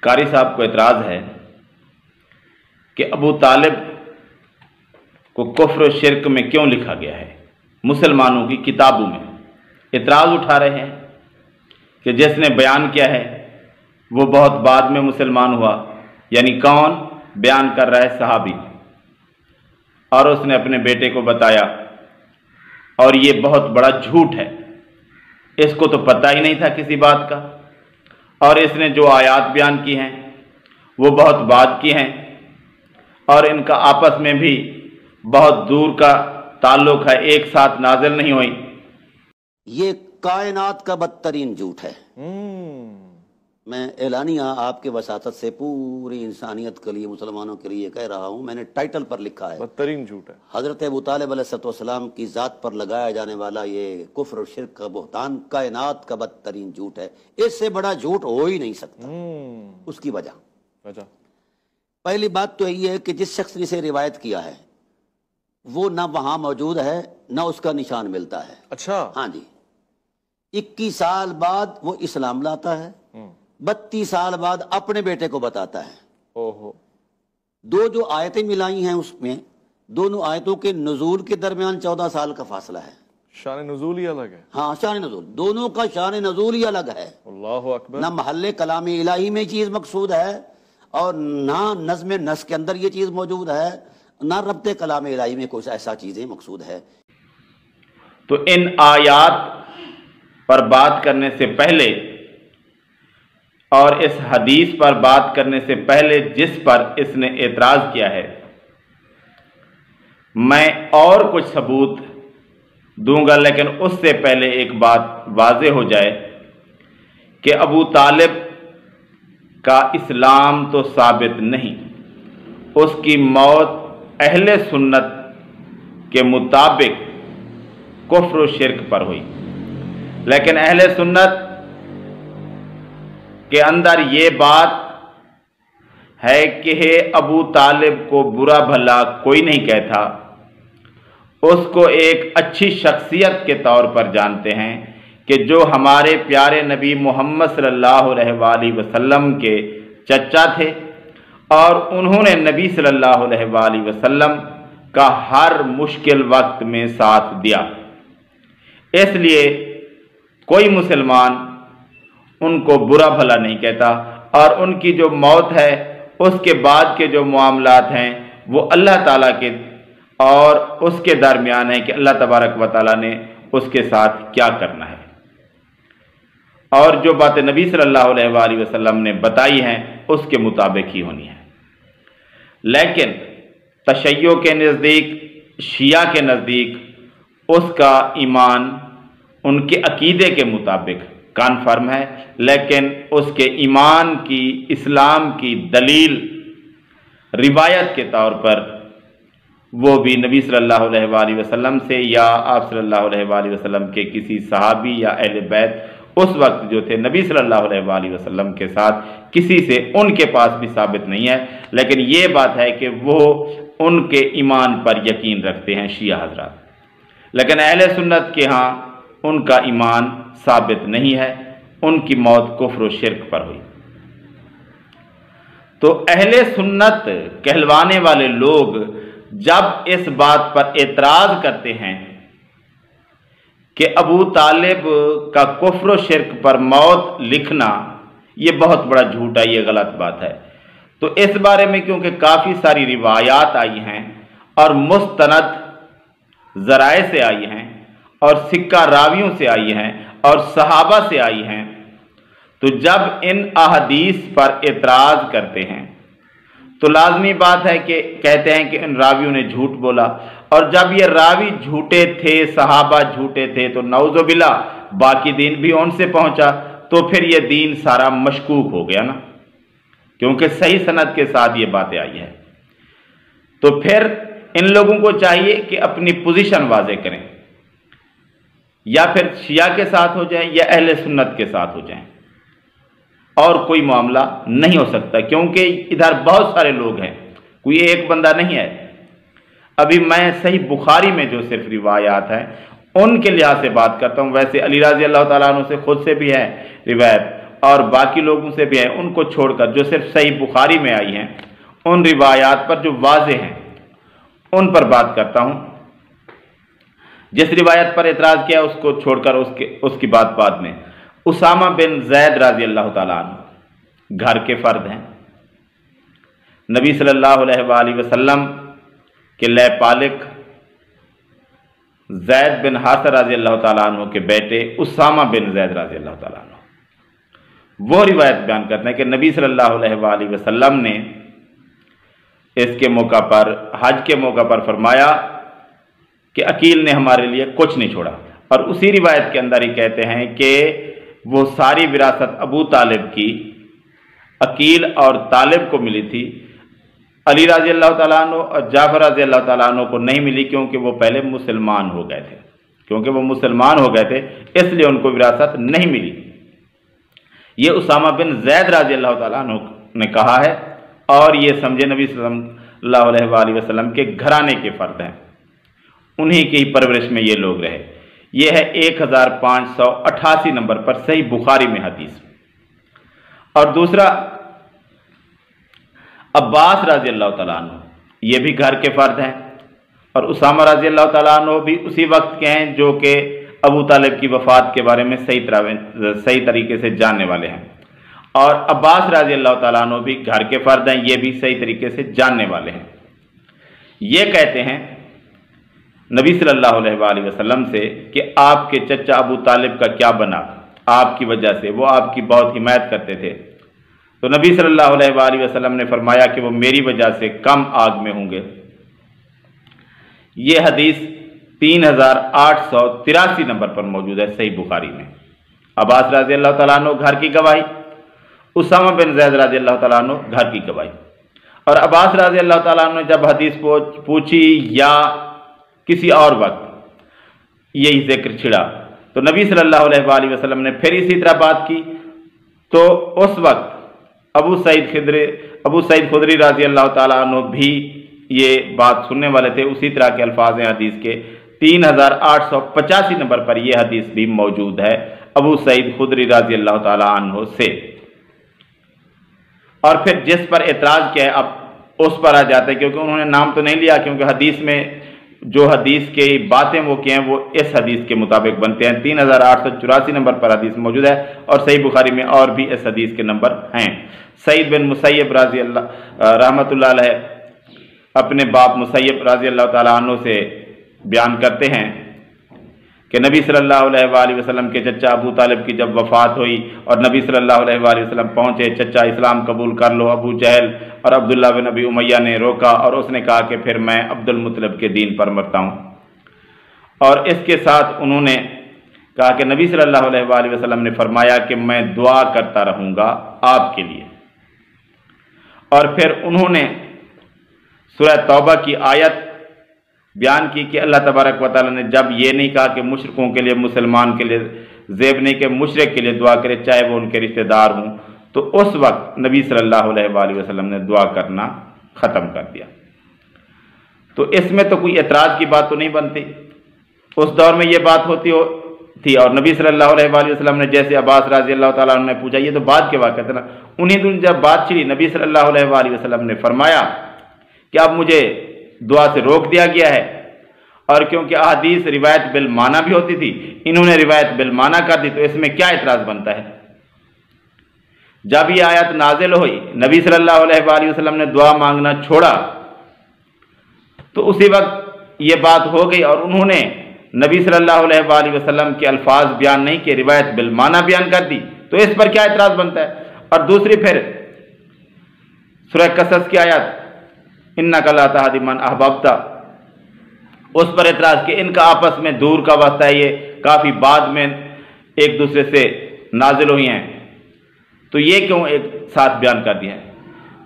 قاری صاحب کو اعتراض ہے کہ ابو طالب کو کفر و شرک میں کیوں لکھا گیا ہے مسلمانوں کی کتابوں میں. اعتراض اٹھا رہے ہیں کہ جس نے بیان کیا ہے وہ بہت بعد میں مسلمان ہوا. یعنی کون بیان کر رہا ہے؟ صحابی. اور اس نے اپنے بیٹے کو بتایا، اور یہ بہت بڑا جھوٹ ہے. اس کو تو پتہ ہی نہیں تھا کسی بات کا، اور اس نے جو آیات بیان کی ہیں وہ بہت بعد کی ہیں، اور ان کا آپس میں بھی بہت دور کا تعلق ہے، ایک ساتھ نازل نہیں ہوئی. یہ کائنات کا بدترین جھوٹ ہے. میں اعلانیہ آپ کے وساطت سے پوری انسانیت کے لیے، مسلمانوں کے لیے کہہ رہا ہوں، میں نے ٹائٹل پر لکھا ہے بدترین جھوٹ ہے. حضرت ابو طالب علیہ السلام کی ذات پر لگایا جانے والا یہ کفر اور شرک کا بہتان کائنات کا بدترین جھوٹ ہے. اس سے بڑا جھوٹ ہو ہی نہیں سکتا. اس کی وجہ پہلی بات تو یہ ہے کہ جس شخص نے اسے روایت کیا ہے وہ نہ وہاں موجود ہے، نہ اس کا نشان ملتا ہے. اچھا. ہاں جی. 21 سال بعد وہ اسلام لاتا ہے، 32 سال بعد اپنے بیٹے کو بتاتا ہے. دو جو آیتیں ملائی ہیں اس میں، دونوں آیتوں کے نزول کے درمیان 14 سال کا فاصلہ ہے. شان نزول ہی الگ ہے. ہاں، شان نزول، دونوں کا شان نزول ہی الگ ہے. اللہ اکبر. نہ محل کلام الہی میں چیز مقصود ہے، اور نہ نظم نسق کے اندر یہ چیز موجود ہے، نہ ربط کلام الہی میں کوئی ایسا چیزیں مقصود ہے. تو ان آیات پر بات کرنے سے پہلے اور اس حدیث پر بات کرنے سے پہلے جس پر اس نے اعتراض کیا ہے، میں اور کچھ ثبوت دوں گا، لیکن اس سے پہلے ایک بات واضح ہو جائے کہ ابو طالب کا اسلام تو ثابت نہیں. اس کی موت اہل سنت کے مطابق کفر و شرک پر ہوئی. لیکن اہل سنت کے اندر یہ بات ہے کہ ابو طالب کو برا بھلا کوئی نہیں کہتا، اس کو ایک اچھی شخصیت کے طور پر جانتے ہیں کہ جو ہمارے پیارے نبی محمد صلی اللہ علیہ وآلہ وسلم کے چچا تھے، اور انہوں نے نبی صلی اللہ علیہ وآلہ وسلم کا ہر مشکل وقت میں ساتھ دیا. اس لیے کوئی مسلمان ان کو برا بھلا نہیں کہتا، اور ان کی جو موت ہے اس کے بعد کے جو معاملات ہیں وہ اللہ تعالیٰ کے اور اس کے درمیان ہے کہ اللہ تبارک و تعالیٰ نے اس کے ساتھ کیا کرنا ہے، اور جو باتیں نبی صلی اللہ علیہ وآلہ وسلم نے بتائی ہیں اس کے مطابق ہی ہونی ہے. لیکن تشیع کے نزدیک، شیعہ کے نزدیک، اس کا ایمان ان کے عقیدے کے مطابق کنفرم ہے، لیکن اس کے ایمان کی، اسلام کی دلیل روایت کے طور پر وہ بھی نبی صلی اللہ علیہ وآلہ وسلم سے یا آپ صلی اللہ علیہ وآلہ وسلم کے کسی صحابی یا اہل بیت اس وقت جو تھے نبی صلی اللہ علیہ وآلہ وسلم کے ساتھ، کسی سے ان کے پاس بھی ثابت نہیں ہے. لیکن یہ بات ہے کہ وہ ان کے ایمان پر یقین رکھتے ہیں شیعہ حضرات. لیکن اہل سنت کے ہاں ان کا ایمان ثابت نہیں ہے، ان کی موت کفر و شرک پر ہوئی. تو اہل سنت کہلوانے والے لوگ جب اس بات پر اعتراض کرتے ہیں کہ ابو طالب کا کفر و شرک پر موت لکھنا یہ بہت بڑا جھوٹ ہے، یہ غلط بات ہے، تو اس بارے میں کیونکہ کافی ساری روایات آئی ہیں اور مستند ذرائع سے آئی ہیں اور سکہ راویوں سے آئی ہیں اور صحابہ سے آئی ہیں، تو جب ان احادیث پر اعتراض کرتے ہیں تو لازمی بات ہے کہ کہتے ہیں کہ ان راویوں نے جھوٹ بولا، اور جب یہ راوی جھوٹے تھے، صحابہ جھوٹے تھے، تو نعوذ باللہ باقی دین بھی ان سے پہنچا، تو پھر یہ دین سارا مشکوک ہو گیا نا، کیونکہ صحیح سند کے ساتھ یہ باتیں آئی ہیں. تو پھر ان لوگوں کو چاہیے کہ اپنی پوزیشن واضح کریں، یا پھر شیعہ کے ساتھ ہو جائیں یا اہل سنت کے ساتھ ہو جائیں، اور کوئی معاملہ نہیں ہو سکتا، کیونکہ ادھر بہت سارے لوگ ہیں، کوئی ایک بندہ نہیں ہے. ابھی میں صحیح بخاری میں جو صرف روایات ہیں ان کے لحاظ سے بات کرتا ہوں، ویسے علی رضی اللہ تعالیٰ عنہ سے خود سے بھی ہے روایت، اور باقی لوگوں سے بھی ہیں ان کو چھوڑ کر جو صرف صحیح بخاری میں آئی ہیں ان روایات پر جو واضح ہیں ان پر بات کرتا ہوں. جس روایت پر اعتراض کیا اس کو چھوڑ کر اس کی بات بعد میں. اسامہ بن زید رضی اللہ تعالیٰ عنہ گھر کے فرد ہیں. نبی صلی اللہ علیہ وآلہ وسلم کے لے پالک زید بن حارثہ رضی اللہ تعالیٰ عنہ کے بیٹے اسامہ بن زید رضی اللہ تعالیٰ عنہ وہ روایت بیان کرتے ہیں کہ نبی صلی اللہ علیہ وآلہ وسلم نے اس کے موقع پر حج کے موقع پر فرمایا کہ عقیل نے ہمارے لیے کچھ نہیں چھوڑا. اور اسی روایت کے اندر ہی کہتے ہیں کہ وہ ساری وراثت ابو طالب کی عقیل اور طالب کو ملی تھی، علی رضی اللہ تعالیٰ عنہ اور جعفر رضی اللہ تعالیٰ عنہ کو نہیں ملی کیونکہ وہ پہلے مسلمان ہو گئے تھے، اس لیے ان کو وراثت نہیں ملی. یہ اسامہ بن زید رضی اللہ تعالیٰ عنہ نے کہا ہے اور یہ سمجھے نبی صلی اللہ علیہ وآلہ وسلم کے گھرانے کے فرد ہیں، انہی کی پرورش میں یہ لوگ رہے. یہ ہے 1588 نمبر پر صحیح بخاری میں حدیث. اور دوسرا عباس رضی اللہ تعالیٰ عنہ یہ بھی گھر کے فرد ہیں اور اسامہ رضی اللہ تعالیٰ عنہ بھی اسی وقت کے ہیں جو کہ ابو طالب کی وفات کے بارے میں صحیح طریقے سے جاننے والے ہیں. اور عباس رضی اللہ تعالیٰ عنہ بھی گھر کے فرد ہیں، یہ بھی صحیح طریقے سے جاننے والے ہیں. یہ کہتے ہیں نبی صلی اللہ علیہ وآلہ وسلم سے کہ آپ کے چچا ابو طالب کا کیا بنا آپ کی وجہ سے، وہ آپ کی بہت حمایت کرتے تھے. تو نبی صلی اللہ علیہ وآلہ وسلم نے فرمایا کہ وہ میری وجہ سے کم آگ میں ہوں گے. یہ حدیث 3883 نمبر پر موجود ہے صحیح بخاری میں. عباس رضی اللہ تعالیٰ عنہ گھر کی گواہی، اسامہ بن زید رضی اللہ تعالیٰ عنہ گھر کی گواہی. اور عباس رضی اللہ تعالیٰ عنہ نے جب حدیث پوچھی یا کسی اور وقت یہی ذکر چھڑا تو نبی صلی اللہ علیہ وآلہ وسلم نے پھر اسی طرح بات کی. تو اس وقت ابو سعید خدری رضی اللہ تعالیٰ عنہ بھی یہ بات سننے والے تھے. اسی طرح کے الفاظ ہیں حدیث کے. 3885 نمبر پر یہ حدیث بھی موجود ہے ابو سعید خدری رضی اللہ تعالیٰ عنہ سے. اور پھر جس پر اعتراض کیا ہے اب اس پر آ جاتے ہیں کیونکہ انہوں نے نام تو نہیں لیا، کیونکہ حدیث میں جو حدیث کی باتیں وہ کی ہیں وہ اس حدیث کے مطابق بنتے ہیں. 3884 نمبر پر حدیث موجود ہے اور صحیح بخاری میں اور بھی اس حدیث کے نمبر ہیں. سعید بن مسیب رضی اللہ رحمۃ اللہ علیہ اپنے باپ مسیب رضی اللہ تعالیٰ عنہ سے بیان کرتے ہیں کہ نبی صلی اللہ علیہ وآلہ وسلم کے چچا ابو طالب کی جب وفات ہوئی اور نبی صلی اللہ علیہ وآلہ وسلم پہنچے، چچا اسلام قبول کر لو. ابو جہل اور عبداللہ بن ابی امیہ نے روکا اور اس نے کہا کہ پھر میں عبد المطلب کے دین پر مرتا ہوں. اور اس کے ساتھ انہوں نے کہا کہ نبی صلی اللہ علیہ وآلہ وسلم نے فرمایا کہ میں دعا کرتا رہوں گا آپ کے لیے. اور پھر انہوں نے سورہ توبہ کی آیت بیان کی کہ اللہ تبارک و تعالیٰ نے جب یہ نہیں کہا کہ مشرکوں کے لیے مسلمان کے لیے زیب نہیں کہ مشرک کے لیے دعا کرے چاہے وہ ان کے رشتہ دار ہوں، تو اس وقت نبی صلی اللہ علیہ وآلہ وسلم نے دعا کرنا ختم کر دیا. تو اس میں تو کوئی اعتراض کی بات تو نہیں بنتی. اس دور میں یہ بات ہوتی تھی اور نبی صلی اللہ علیہ وآلہ وسلم نے جیسے عباس رضی اللہ تعالیٰ عنہ نے پوچھا، یہ تو بعد کے واقعہ تھا نا. انہیں دن جب بات چلی نبی صلی اللہ علیہ وآلہ وسلم نے فرمایا کہ اب مجھے دعا سے روک دیا گیا ہے. اور کیونکہ احادیث روایت بالمعنی بھی ہوتی تھی، انہوں نے روایت بالمعنی کر دی، تو اس میں کیا اعتراض بنتا ہے؟ جب یہ آیت نازل ہوئی نبی صلی اللہ علیہ وآلہ وسلم نے دعا مانگنا چھوڑا تو اسی وقت یہ بات ہو گئی اور انہوں نے نبی صلی اللہ علیہ وآلہ وسلم کے الفاظ بیان نہیں کہ روایت بالمعنی بیان کر دی، تو اس پر کیا اعتراض بنتا ہے؟ اور دوسری پھر سورہ قصص کی آیت انک لا تہدی من احببت، اس پر اعتراض کہ ان کا آپس میں دور کا واسطہ ہے، یہ کافی بعد میں ایک دوسرے سے نازل ہوئی ہیں، تو یہ کیوں ایک ساتھ بیان کر دیا ہے؟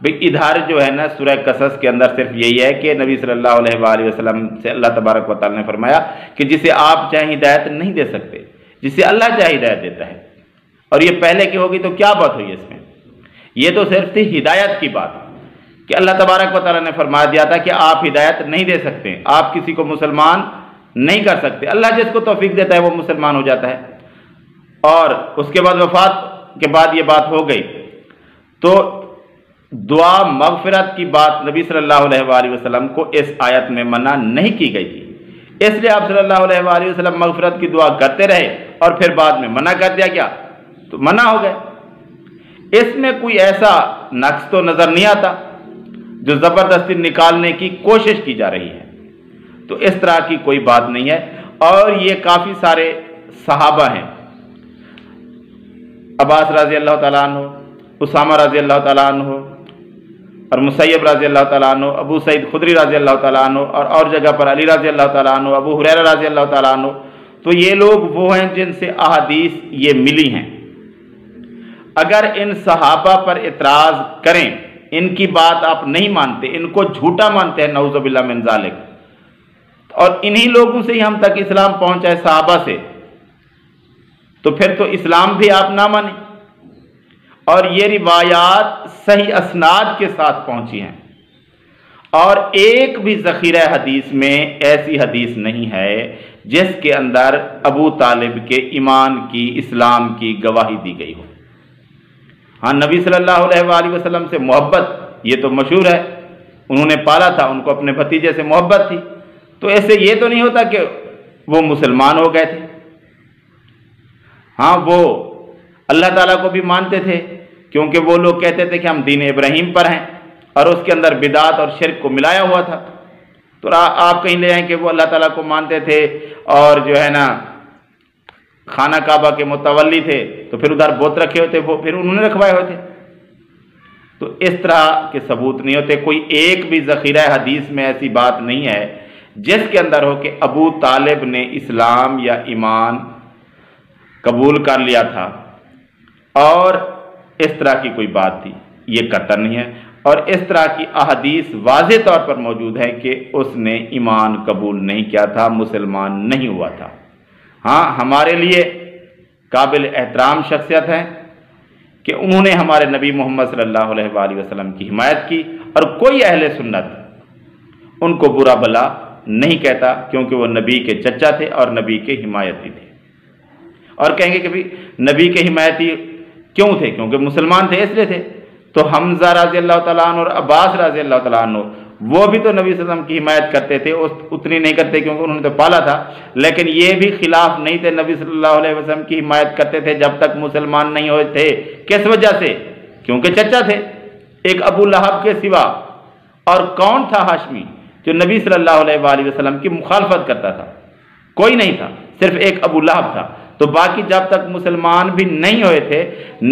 بھئی ادھار جو ہے نا سورہ قصص کے اندر صرف یہی ہے کہ نبی صلی اللہ علیہ وآلہ وسلم سے اللہ تبارک و تعالیٰ نے فرمایا کہ جسے آپ چاہیں ہدایت نہیں دے سکتے، جسے اللہ چاہے ہدایت دیتا ہے. اور یہ پہلے کی ہوگی تو کیا بات ہوئی اس میں؟ یہ تو صرف تھی ہدایت کی بات کہ اللہ تبارک و تعالیٰ نے فرما دیا تھا کہ آپ ہدایت نہیں دے سکتے، آپ کسی کو مسلمان نہیں کر سکتے. اللہ جس کو توفیق دیتا ہے وہ مسلمان ہو جاتا ہے. اور اس کے بعد وفات کے بعد یہ بات ہو گئی تو دعا مغفرت کی بات نبی صلی اللہ علیہ وآلہ وسلم کو اس آیت میں منع نہیں کی گئی تھی، اس لیے آپ صلی اللہ علیہ وآلہ وسلم مغفرت کی دعا کرتے رہے اور پھر بعد میں منع کر دیا کیا تو منع ہو گئے۔ اس میں کوئی ایسا نقص تو نظر نہیں آتا جو زبردستی نکالنے کی کوشش کی جا رہی ہے، تو اس طرح کی کوئی بات نہیں ہے۔ اور یہ کافی سارے صحابہ ہیں، عباس رضی اللہ تعالیٰ عنہ، اسامہ رضی اللہ تعالیٰ عنہ اور مسیب رضی اللہ تعالیٰ عنہ، ابو سعید خدری رضی اللہ تعالیٰ عنہ اور جگہ پر علی رضی اللہ تعالیٰ عنہ، ابو ہریرہ رضی اللہ تعالیٰ عنہ، تو یہ لوگ وہ ہیں جن سے احادیث یہ ملی ہیں۔ اگر ان صحابہ پر اعتراض کریں، ان کی بات آپ نہیں مانتے، ان کو جھوٹا مانتے ہیں نعوذ باللہ من ذالک، اور انہی لوگوں سے ہی ہم تک اسلام پہنچا ہے صحابہ سے، تو پھر تو اسلام بھی آپ نہ مانیں۔ اور یہ روایات صحیح اسناد کے ساتھ پہنچی ہیں، اور ایک بھی ذخیرہ حدیث میں ایسی حدیث نہیں ہے جس کے اندر ابو طالب کے ایمان کی، اسلام کی گواہی دی گئی ہو۔ ہاں نبی صلی اللہ علیہ وآلہ وسلم سے محبت یہ تو مشہور ہے، انہوں نے پالا تھا، ان کو اپنے بھتیجے سے محبت تھی، تو ایسے یہ تو نہیں ہوتا کہ وہ مسلمان ہو گئے تھے۔ ہاں وہ اللہ تعالیٰ کو بھی مانتے تھے، کیونکہ وہ لوگ کہتے تھے کہ ہم دین ابراہیم پر ہیں، اور اس کے اندر بدعات اور شرک کو ملایا ہوا تھا۔ تو آپ کہیں لے آئیں کہ وہ اللہ تعالیٰ کو مانتے تھے اور جو ہے نا خانہ کعبہ کے متولی تھے، تو پھر ادھر بت رکھے ہوتے، وہ پھر انہوں نے رکھوائے ہوتے۔ تو اس طرح کے ثبوت نہیں ہوتے، کوئی ایک بھی ذخیرہ حدیث میں ایسی بات نہیں ہے جس کے اندر ہو کہ ابو طالب نے اسلام یا ایمان قبول کر لیا تھا، اور اس طرح کی کوئی بات تھی، یہ قطعاً نہیں ہے۔ اور اس طرح کی احادیث واضح طور پر موجود ہے کہ اس نے ایمان قبول نہیں کیا تھا، مسلمان نہیں ہوا تھا۔ ہاں ہمارے لیے قابل احترام شخصیت ہے کہ انہوں نے ہمارے نبی محمد صلی اللہ علیہ وآلہ وسلم کی حمایت کی، اور کوئی اہل سنت ان کو برا بھلا نہیں کہتا، کیونکہ وہ نبی کے چچا تھے اور نبی کے حمایتی تھے۔ اور کہیں گے کہ بھی نبی کے حمایتی کیوں تھے؟ کیونکہ مسلمان تھے اس لیے تھے۔ تو حمزہ رضی اللہ تعالیٰ عنہ اور عباس رضی اللہ تعالیٰ عنہ وہ بھی تو نبی صلی اللہ علیہ وسلم کی حمایت کرتے تھے، اتنی نہیں کرتے کیونکہ انہوں نے تو پالا تھا، لیکن یہ بھی خلاف نہیں تھے، نبی صلی اللہ علیہ وسلم کی حمایت کرتے تھے جب تک مسلمان نہیں ہوئے تھے۔ کس وجہ سے؟ کیونکہ چچا تھے ایک ابو لہب کے سوا، اور کون تھا ہاشمی جو نبی صلی اللہ علیہ وآلہ وسلم کی مخالفت کرتا تھا؟ کوئی نہیں تھا، صرف ایک ابو لہب تھا۔ تو باقی جب تک مسلمان بھی نہیں ہوئے تھے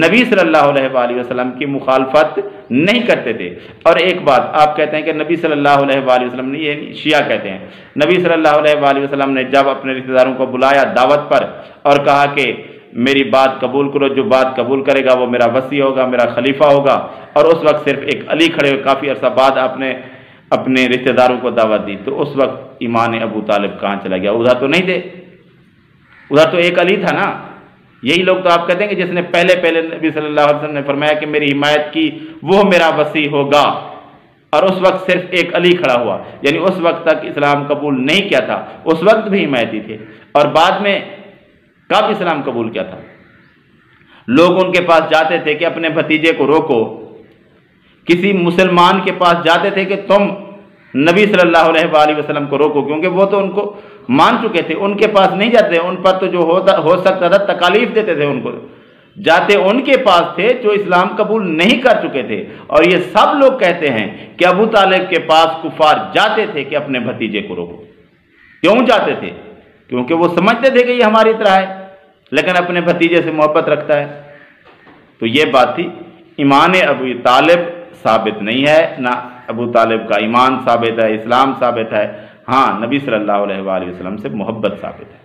نبی صلی اللہ علیہ وآلہ وسلم کی مخالفت نہیں کرتے تھے۔ اور ایک بات آپ کہتے ہیں کہ نبی صلی اللہ علیہ وآلہ وسلم نے، یہ شیعہ کہتے ہیں، نبی صلی اللہ علیہ وآلہ وسلم نے جب اپنے رشتہ داروں کو بلایا دعوت پر اور کہا کہ میری بات قبول کرو، جو بات قبول کرے گا وہ میرا وصی ہوگا، میرا خلیفہ ہوگا، اور اس وقت صرف ایک علی کھڑے ہوئے، کافی عرصہ بعد آپ نے اپنے رشتہ داروں کو دعوت دی، تو اس وقت ایمان ابو طالب کہاں چلا گیا؟ ادھر تو نہیں تھے، ادھر تو ایک علی تھا نا۔ یہی لوگ تو آپ کہتے ہیں کہ جس نے پہلے نبی صلی اللہ علیہ وسلم نے فرمایا کہ میری حمایت کی وہ میرا وصی ہوگا، اور اس وقت صرف ایک علی کھڑا ہوا، یعنی اس وقت تک اسلام قبول نہیں کیا تھا، اس وقت بھی حمایتی تھے، اور بعد میں کب اسلام قبول کیا تھا؟ لوگ ان کے پاس جاتے تھے کہ اپنے بھتیجے کو روکو، کسی مسلمان کے پاس جاتے تھے کہ تم نبی صلی اللہ علیہ وآلہ وسلم کو روکو، کیونکہ وہ تو ان کو مان چکے تھے، ان کے پاس نہیں جاتے، ان پر تو جو ہو سکتا تھا تکالیف دیتے تھے، ان کو جاتے ان کے پاس تھے جو اسلام قبول نہیں کر چکے تھے۔ اور یہ سب لوگ کہتے ہیں کہ ابو طالب کے پاس کفار جاتے تھے کہ اپنے بھتیجے کو روکو۔ کیوں جاتے تھے؟ کیونکہ وہ سمجھتے تھے کہ یہ ہماری طرح ہے، لیکن اپنے بھتیجے سے محبت رکھتا ہے۔ تو یہ بات تھی، ایمان ابو طالب ثابت نہیں ہے، نہ ابو طالب کا ایمان ثابت ہے، اسلام ثابت ہے، ہاں نبی صلی اللہ علیہ وآلہ وسلم سے محبت ثابت ہے۔